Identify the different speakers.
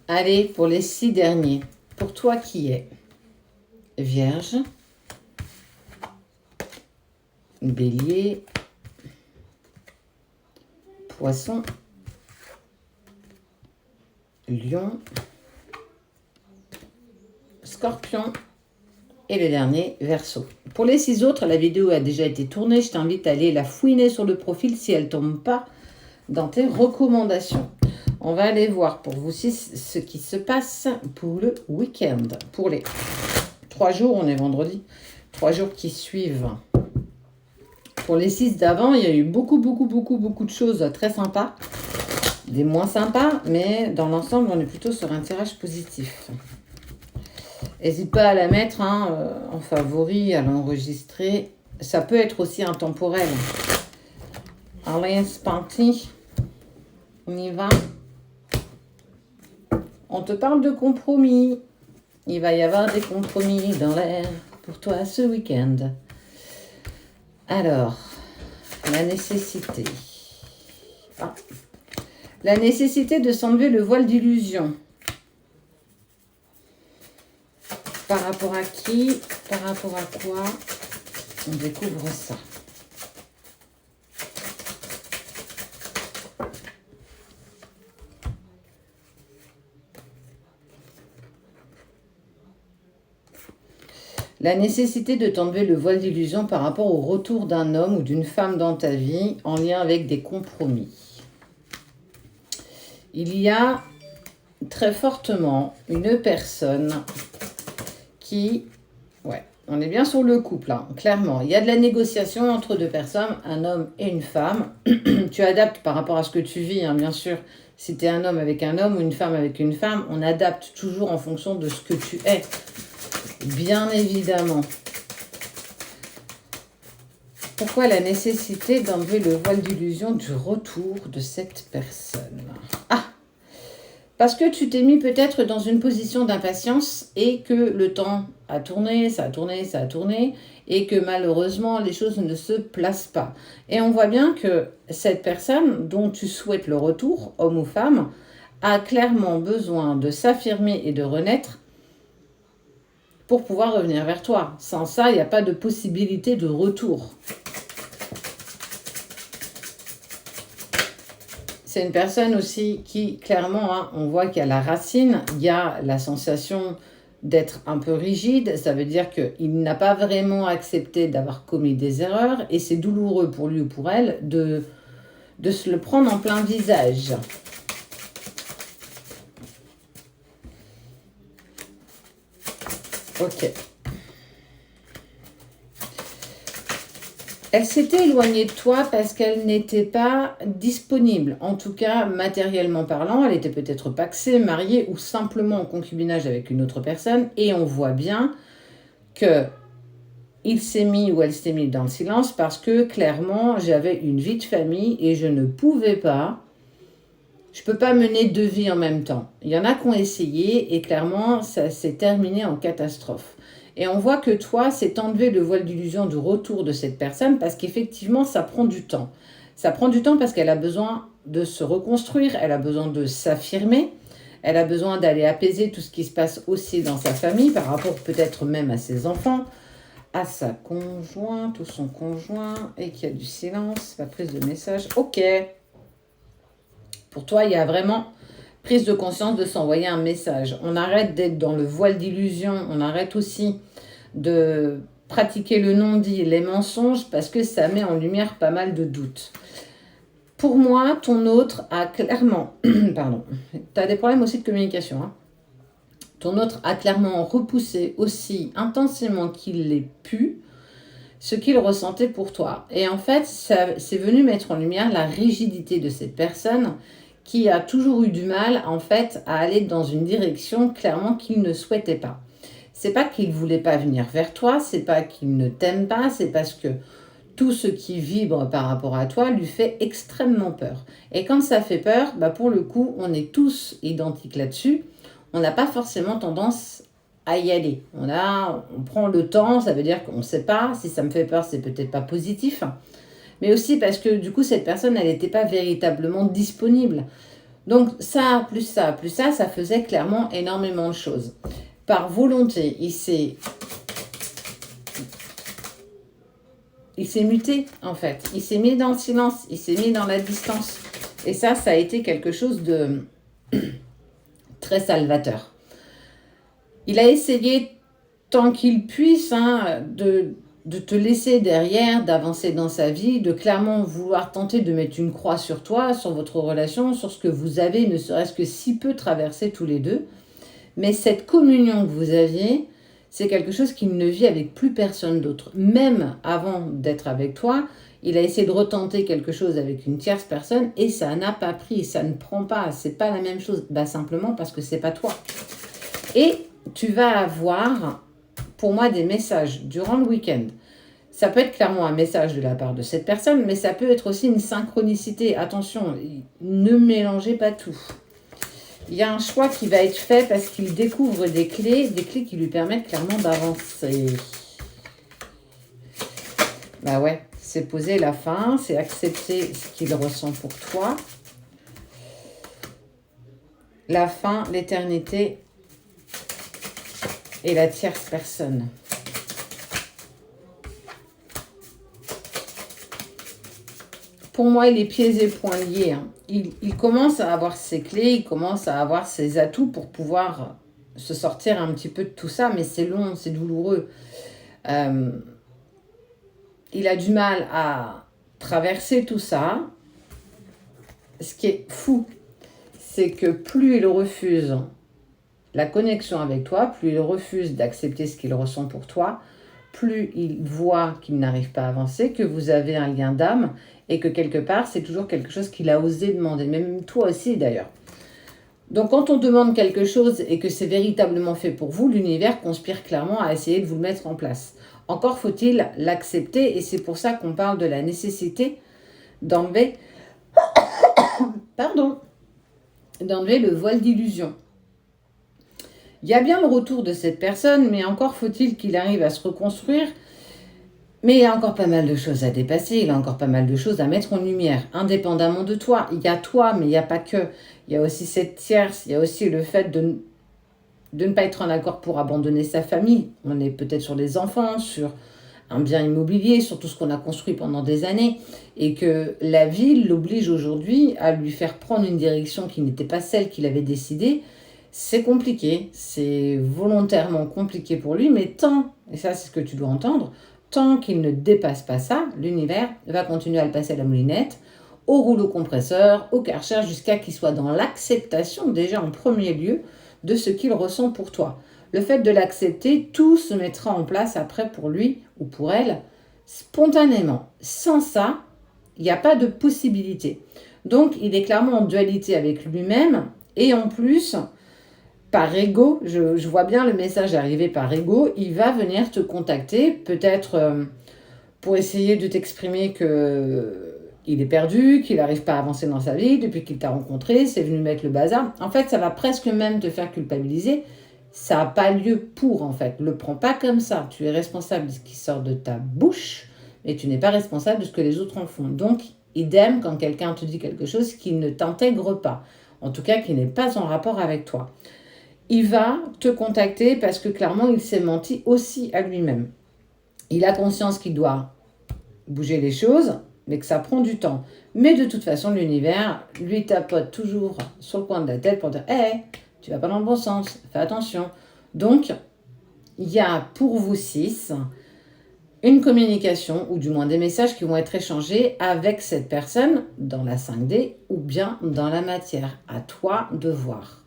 Speaker 1: Allez, pour les 6 derniers. Pour toi qui es Vierge, Bélier, Poisson, Lion, Scorpion et le dernier, Verseau. Pour les 6 autres, la vidéo a déjà été tournée. Je t'invite à aller la fouiner sur le profil si elle ne tombe pas dans tes recommandations. On va aller voir pour vous ce qui se passe pour le week-end. Pour les 3 jours, on est vendredi, 3 jours qui suivent. Pour les 6 d'avant, il y a eu beaucoup de choses très sympas. Des moins sympas, mais dans l'ensemble, on est plutôt sur un tirage positif. N'hésite pas à la mettre en favori, à l'enregistrer. Ça peut être aussi intemporel. Allez, c'est parti. On y va. On te parle de compromis. Il va y avoir des compromis dans l'air pour toi ce week-end. Alors, la nécessité. La nécessité de s'enlever le voile d'illusion. Par rapport à qui? Par rapport à quoi? On découvre ça. La nécessité de t'enlever le voile d'illusion par rapport au retour d'un homme ou d'une femme dans ta vie en lien avec des compromis. Il y a très fortement une personne qui... Ouais, on est bien sur le couple, clairement. Il y a de la négociation entre deux personnes, un homme et une femme. Tu adaptes par rapport à ce que tu vis, bien sûr. Si tu es un homme avec un homme ou une femme avec une femme, on adapte toujours en fonction de ce que tu es. Bien évidemment. Pourquoi la nécessité d'enlever le voile d'illusion du retour de cette personne? Parce que tu t'es mis peut-être dans une position d'impatience et que le temps a tourné, ça a tourné, et que malheureusement les choses ne se placent pas. Et on voit bien que cette personne dont tu souhaites le retour, homme ou femme, a clairement besoin de s'affirmer et de renaître pour pouvoir revenir vers toi. Sans ça, il n'y a pas de possibilité de retour. C'est une personne aussi qui, clairement, on voit qu'il y a la racine, il y a la sensation d'être un peu rigide. Ça veut dire qu'il n'a pas vraiment accepté d'avoir commis des erreurs et c'est douloureux pour lui ou pour elle de se le prendre en plein visage. Ok. Elle s'était éloignée de toi parce qu'elle n'était pas disponible. En tout cas, matériellement parlant, elle était peut-être paxée, mariée ou simplement en concubinage avec une autre personne. Et on voit bien que il s'est mis ou elle s'est mis dans le silence parce que clairement, j'avais une vie de famille et je ne pouvais pas. Je ne peux pas mener 2 vies en même temps. Il y en a qui ont essayé et clairement, ça s'est terminé en catastrophe. Et on voit que toi, c'est enlever le voile d'illusion du retour de cette personne parce qu'effectivement, ça prend du temps. Ça prend du temps parce qu'elle a besoin de se reconstruire, elle a besoin de s'affirmer, elle a besoin d'aller apaiser tout ce qui se passe aussi dans sa famille par rapport peut-être même à ses enfants, à sa conjointe ou son conjoint et qu'il y a du silence, pas prise de message. Ok. Pour toi, il y a vraiment prise de conscience de s'envoyer un message. On arrête d'être dans le voile d'illusion, on arrête aussi de pratiquer le non-dit, les mensonges, parce que ça met en lumière pas mal de doutes. Pour moi, ton autre a clairement... Pardon, tu as des problèmes aussi de communication. Ton autre a clairement repoussé aussi intensément qu'il l'ait pu ce qu'il ressentait pour toi. Et en fait, c'est venu mettre en lumière la rigidité de cette personne qui a toujours eu du mal, en fait, à aller dans une direction clairement qu'il ne souhaitait pas. C'est pas qu'il voulait pas venir vers toi, c'est pas qu'il ne t'aime pas, c'est parce que tout ce qui vibre par rapport à toi lui fait extrêmement peur. Et quand ça fait peur, pour le coup, on est tous identiques là-dessus. On n'a pas forcément tendance à y aller. On prend le temps, ça veut dire qu'on ne sait pas. Si ça me fait peur, c'est peut-être pas positif. Mais aussi parce que du coup, cette personne, elle n'était pas véritablement disponible. Donc ça, ça faisait clairement énormément de choses. Par volonté, il s'est muté, en fait. Il s'est mis dans le silence, il s'est mis dans la distance. Et ça a été quelque chose de très salvateur. Il a essayé, tant qu'il puisse, de te laisser derrière, d'avancer dans sa vie, de clairement vouloir tenter de mettre une croix sur toi, sur votre relation, sur ce que vous avez, ne serait-ce que si peu traversé tous les deux. Mais cette communion que vous aviez, c'est quelque chose qu'il ne vit avec plus personne d'autre. Même avant d'être avec toi, il a essayé de retenter quelque chose avec une tierce personne et ça n'a pas pris, ça ne prend pas, c'est pas la même chose. Simplement parce que c'est pas toi. Et tu vas avoir, pour moi, des messages durant le week-end. Ça peut être clairement un message de la part de cette personne, mais ça peut être aussi une synchronicité. Attention, ne mélangez pas tout. Il y a un choix qui va être fait parce qu'il découvre des clés qui lui permettent clairement d'avancer. Ouais, c'est poser la fin, c'est accepter ce qu'il ressent pour toi. La fin, l'éternité et la tierce personne. Pour moi, il est pieds et poings liés. Il commence à avoir ses clés, il commence à avoir ses atouts pour pouvoir se sortir un petit peu de tout ça, mais c'est long, c'est douloureux. Il a du mal à traverser tout ça. Ce qui est fou, c'est que plus il refuse la connexion avec toi, plus il refuse d'accepter ce qu'il ressent pour toi, plus il voit qu'il n'arrive pas à avancer, que vous avez un lien d'âme et que quelque part, c'est toujours quelque chose qu'il a osé demander, même toi aussi d'ailleurs. Donc quand on demande quelque chose et que c'est véritablement fait pour vous, l'univers conspire clairement à essayer de vous le mettre en place. Encore faut-il l'accepter et c'est pour ça qu'on parle de la nécessité d'enlever le voile d'illusion. Il y a bien le retour de cette personne, mais encore faut-il qu'il arrive à se reconstruire. Mais il y a encore pas mal de choses à dépasser, il y a encore pas mal de choses à mettre en lumière, indépendamment de toi. Il y a toi, mais il n'y a pas que. Il y a aussi cette tierce, il y a aussi le fait de ne pas être en accord pour abandonner sa famille. On est peut-être sur les enfants, sur un bien immobilier, sur tout ce qu'on a construit pendant des années, et que la vie l'oblige aujourd'hui à lui faire prendre une direction qui n'était pas celle qu'il avait décidée. C'est compliqué, c'est volontairement compliqué pour lui, mais tant, et ça c'est ce que tu dois entendre, tant qu'il ne dépasse pas ça, l'univers va continuer à le passer à la moulinette, au rouleau compresseur, au Karcher, jusqu'à qu'il soit dans l'acceptation, déjà en premier lieu, de ce qu'il ressent pour toi. Le fait de l'accepter, tout se mettra en place après pour lui ou pour elle, spontanément. Sans ça, il n'y a pas de possibilité. Donc, il est clairement en dualité avec lui-même, et en plus, par ego, je vois bien le message arriver par ego, il va venir te contacter, peut-être pour essayer de t'exprimer qu'il est perdu, qu'il n'arrive pas à avancer dans sa vie, depuis qu'il t'a rencontré, c'est venu mettre le bazar. En fait, ça va presque même te faire culpabiliser. Ça n'a pas lieu pour, en fait. Le prends pas comme ça. Tu es responsable de ce qui sort de ta bouche, mais tu n'es pas responsable de ce que les autres en font. Donc, idem quand quelqu'un te dit quelque chose qui ne t'intègre pas, en tout cas qui n'est pas en rapport avec toi. Il va te contacter parce que clairement, il s'est menti aussi à lui-même. Il a conscience qu'il doit bouger les choses, mais que ça prend du temps. Mais de toute façon, l'univers lui tapote toujours sur le coin de la tête pour dire « Hey, tu vas pas dans le bon sens, fais attention ». Donc, il y a pour vous 6 une communication, ou du moins des messages qui vont être échangés avec cette personne dans la 5D ou bien dans la matière. À toi de voir.